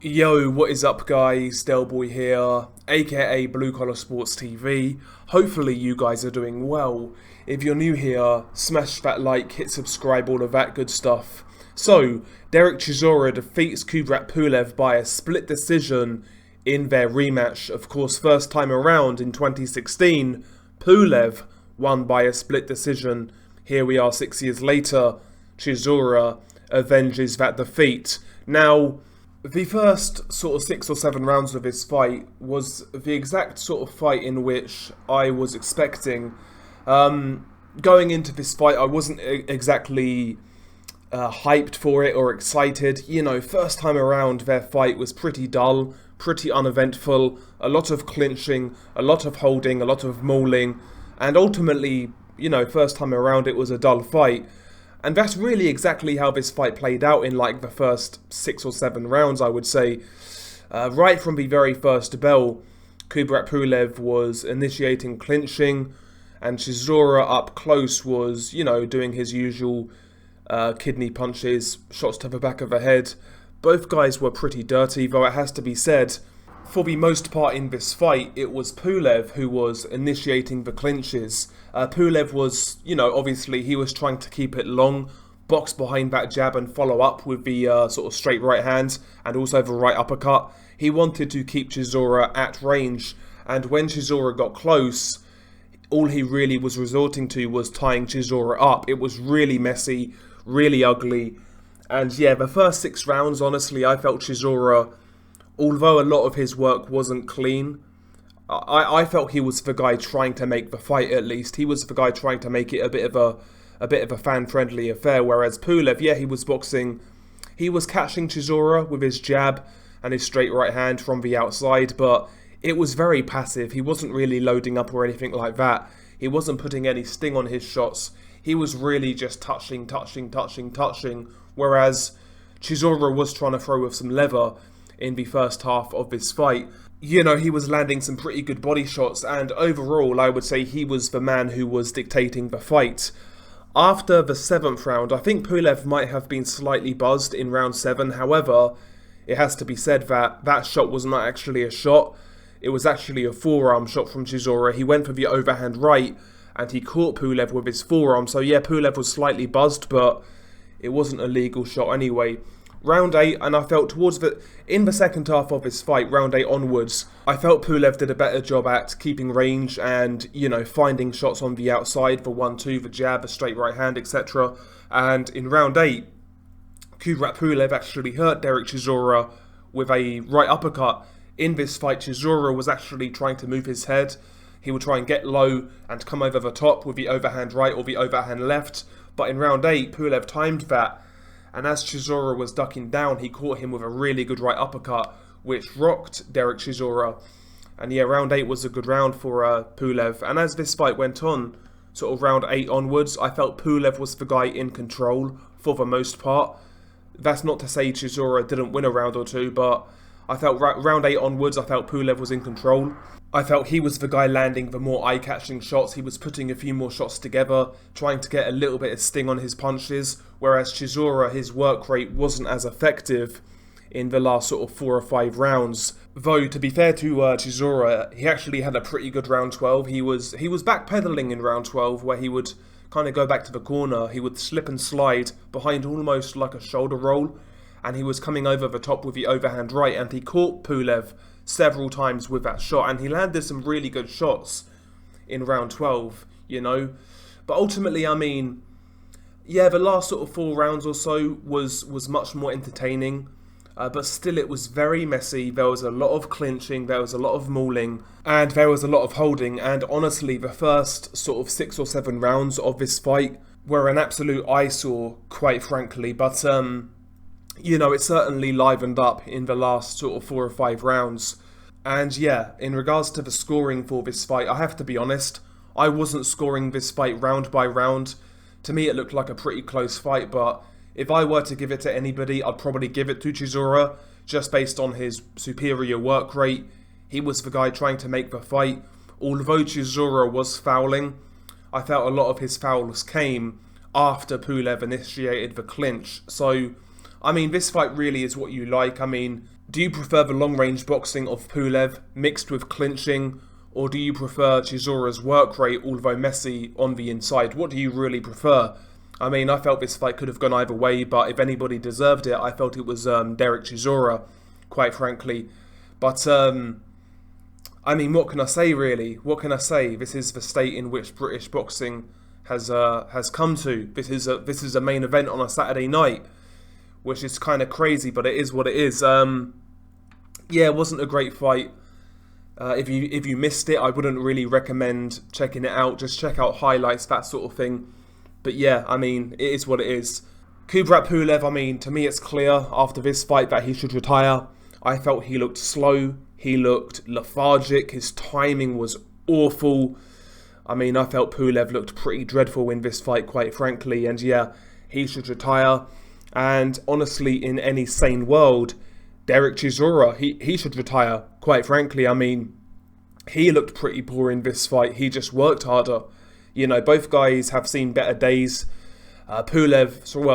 Yo, what is up guys, Delboy here, aka Blue Collar Sports TV. Hopefully you guys are doing well. If you're new here, smash that like, hit subscribe, all of that good stuff. So, Dereck Chisora defeats Kubrat Pulev by a split decision in their rematch. Of course, first time around in 2016, Pulev won by a split decision. Here we are 6 years later, Chizzora avenges that defeat. Now, the first sort of 6 or 7 rounds of this fight was the exact sort of fight in which I was expecting. Going into this fight, I wasn't exactly hyped for it or excited. You know, first time around, their fight was pretty dull, pretty uneventful, a lot of clinching, a lot of holding, a lot of mauling, and ultimately, you know, first time around, it was a dull fight. And that's really exactly how this fight played out in like the first 6 or 7 rounds, I would say. Right from the very first bell, Kubrat Pulev was initiating clinching, and Chizzora up close was, you know, doing his usual kidney punches, shots to the back of the head. Both guys were pretty dirty, though it has to be said, for the most part in this fight, it was Pulev who was initiating the clinches. Pulev was, you know, obviously he was trying to keep it long, box behind that jab and follow up with the sort of straight right hand and also the right uppercut. He wanted to keep Chizzora at range, and when Chizzora got close, all he really was resorting to was tying Chizzora up. It was really messy, really ugly, and yeah, the first 6 rounds, honestly, I felt Chizzora, although a lot of his work wasn't clean, I felt he was the guy trying to make the fight. At least he was the guy trying to make it a bit of a fan-friendly affair. Whereas Pulev, yeah, he was boxing, he was catching Chizzora with his jab and his straight right hand from the outside, but it was very passive. He wasn't really loading up or anything like that. He wasn't putting any sting on his shots. He was really just touching. Whereas Chizzora was trying to throw with some leather in the first half of this fight. You know, he was landing some pretty good body shots, and overall, I would say he was the man who was dictating the fight. After the 7th round, I think Pulev might have been slightly buzzed in round 7. However, it has to be said that that shot was not actually a shot. It was actually a forearm shot from Chizzora. He went for the overhand right, and he caught Pulev with his forearm. So yeah, Pulev was slightly buzzed, but it wasn't a legal shot anyway. Round 8, and I felt in the second half of this fight, round 8 onwards, I felt Pulev did a better job at keeping range and, you know, finding shots on the outside, the 1-2, the jab, the straight right hand, etc. And in round 8, Kubrat Pulev actually hurt Dereck Chisora with a right uppercut. In this fight, Chizzora was actually trying to move his head. He would try and get low and come over the top with the overhand right or the overhand left. But in round 8, Pulev timed that, and as Chizzora was ducking down, he caught him with a really good right uppercut, which rocked Dereck Chisora. And yeah, round 8 was a good round for Pulev. And as this fight went on, sort of round 8 onwards, I felt Pulev was the guy in control for the most part. That's not to say Chizzora didn't win a round or two, but I felt round 8 onwards, I felt Pulev was in control. I felt he was the guy landing the more eye-catching shots. He was putting a few more shots together, trying to get a little bit of sting on his punches, whereas Chizzora, his work rate wasn't as effective in the last sort of 4 or 5 rounds. Though, to be fair to Chizzora, he actually had a pretty good round 12. He was backpedaling in round 12, where he would kind of go back to the corner. He would slip and slide behind almost like a shoulder roll, and he was coming over the top with the overhand right, and he caught Pulev several times with that shot, and he landed some really good shots in round 12, you know. But ultimately, I mean, yeah, the last sort of 4 rounds or so was much more entertaining, but still it was very messy. There was a lot of clinching, there was a lot of mauling, and there was a lot of holding, and honestly, the first sort of 6 or 7 rounds of this fight were an absolute eyesore, quite frankly, but you know, it certainly livened up in the last sort of 4 or 5 rounds. And yeah, in regards to the scoring for this fight, I have to be honest, I wasn't scoring this fight round by round. To me, it looked like a pretty close fight, but if I were to give it to anybody, I'd probably give it to Chizzora, just based on his superior work rate. He was the guy trying to make the fight. Although Chizzora was fouling, I felt a lot of his fouls came after Pulev initiated the clinch. So I mean, this fight really is what you like. I mean, Do you prefer the long-range boxing of Pulev mixed with clinching, or do you prefer Chizora's work rate, although messy, on the inside? What do you really prefer? I mean, I felt this fight could have gone either way, but if anybody deserved it, I felt it was Dereck Chisora, quite frankly. But, I mean, what can I say, really? What can I say? This is the state in which British boxing has come to. This is a main event on a Saturday night, which is kind of crazy, but it is what it is. Yeah, it wasn't a great fight. If you missed it, I wouldn't really recommend checking it out. Just check out highlights, that sort of thing. But yeah, I mean, it is what it is. Kubrat Pulev, I mean, to me it's clear after this fight that he should retire. I felt he looked slow. He looked lethargic. His timing was awful. I mean, I felt Pulev looked pretty dreadful in this fight, quite frankly. And yeah, he should retire. And honestly, in any sane world, Dereck Chisora, he should retire, quite frankly. I mean, he looked pretty poor in this fight. He just worked harder. You know, both guys have seen better days. Chizzora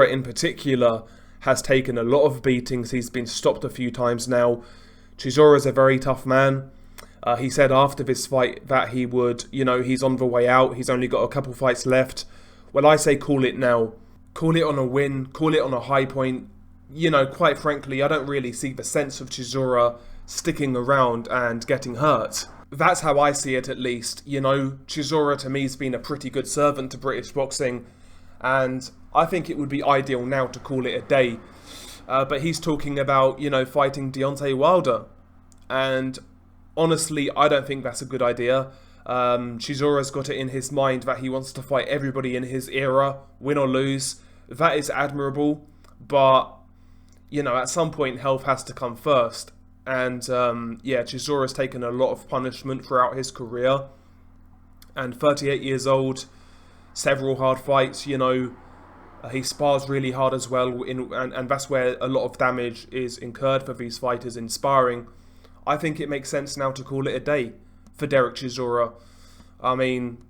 in particular has taken a lot of beatings. He's been stopped a few times now. Chizzora's a very tough man. He said after this fight that he would, you know, he's on the way out. He's only got a couple fights left. Well, I say call it now. Call it on a win. Call it on a high point. You know, quite frankly, I don't really see the sense of Chizzora sticking around and getting hurt. That's how I see it, at least. You know, Chizzora to me has been a pretty good servant to British boxing, and I think it would be ideal now to call it a day. But he's talking about, you know, fighting Deontay Wilder, and honestly, I don't think that's a good idea. Chizora's got it in his mind that he wants to fight everybody in his era, win or lose. That is admirable, but, you know, at some point health has to come first. And yeah, Chizora's taken a lot of punishment throughout his career. And 38 years old, several hard fights, you know. He spars really hard as well, and that's where a lot of damage is incurred for these fighters in sparring. I think it makes sense now to call it a day for Dereck Chisora. I mean,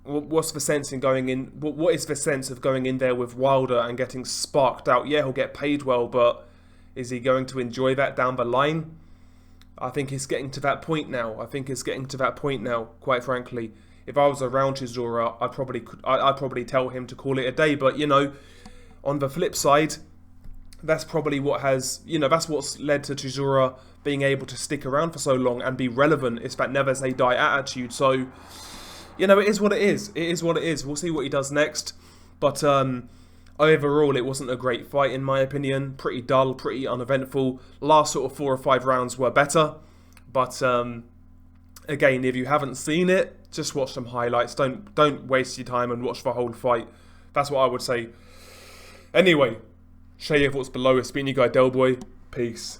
what's the sense in going in? What is the sense of going in there with Wilder and getting sparked out? Yeah, he'll get paid well, but is he going to enjoy that down the line? I think it's getting to that point now. Quite frankly. If I was around Chizzora, I'd probably tell him to call it a day. But, you know, on the flip side, that's probably what has, you know, that's what's led to Chizzora being able to stick around for so long and be relevant. It's that never say die attitude. So, you know, it is what it is. It is what it is. We'll see what he does next. But overall, it wasn't a great fight, in my opinion. Pretty dull, pretty uneventful. Last sort of 4 or 5 rounds were better. But again, if you haven't seen it, just watch some highlights. Don't waste your time and watch the whole fight. That's what I would say. Anyway, share your thoughts below. It's been your guy Delboy. Peace.